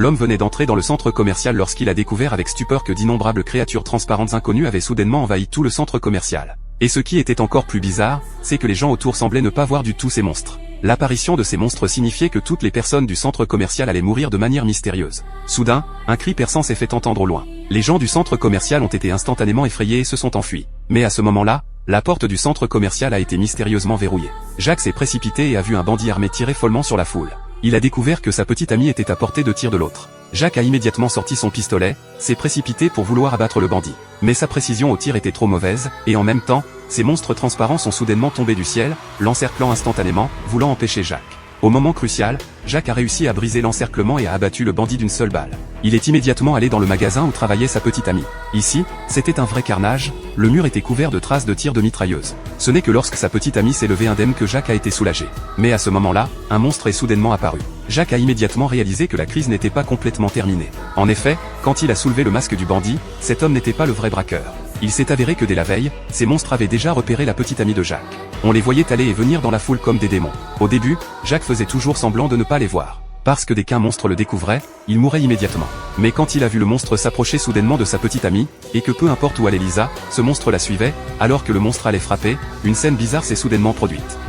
L'homme venait d'entrer dans le centre commercial lorsqu'il a découvert avec stupeur que d'innombrables créatures transparentes inconnues avaient soudainement envahi tout le centre commercial. Et ce qui était encore plus bizarre, c'est que les gens autour semblaient ne pas voir du tout ces monstres. L'apparition de ces monstres signifiait que toutes les personnes du centre commercial allaient mourir de manière mystérieuse. Soudain, un cri perçant s'est fait entendre au loin. Les gens du centre commercial ont été instantanément effrayés et se sont enfuis. Mais à ce moment-là, la porte du centre commercial a été mystérieusement verrouillée. Jacques s'est précipité et a vu un bandit armé tirer follement sur la foule. Il a découvert que sa petite amie était à portée de tir de l'autre. Jacques a immédiatement sorti son pistolet, s'est précipité pour vouloir abattre le bandit. Mais sa précision au tir était trop mauvaise, et en même temps, ces monstres transparents sont soudainement tombés du ciel, l'encerclant instantanément, voulant empêcher Jacques. Au moment crucial, Jacques a réussi à briser l'encerclement et a abattu le bandit d'une seule balle. Il est immédiatement allé dans le magasin où travaillait sa petite amie. Ici, c'était un vrai carnage, le mur était couvert de traces de tirs de mitrailleuse. Ce n'est que lorsque sa petite amie s'est levée indemne que Jacques a été soulagé. Mais à ce moment-là, un monstre est soudainement apparu. Jacques a immédiatement réalisé que la crise n'était pas complètement terminée. En effet, quand il a soulevé le masque du bandit, cet homme n'était pas le vrai braqueur. Il s'est avéré que dès la veille, ces monstres avaient déjà repéré la petite amie de Jacques. On les voyait aller et venir dans la foule comme des démons. Au début, Jacques faisait toujours semblant de ne pas les voir. Parce que dès qu'un monstre le découvrait, il mourait immédiatement. Mais quand il a vu le monstre s'approcher soudainement de sa petite amie, et que peu importe où allait Lisa, ce monstre la suivait, alors que le monstre allait frapper, une scène bizarre s'est soudainement produite.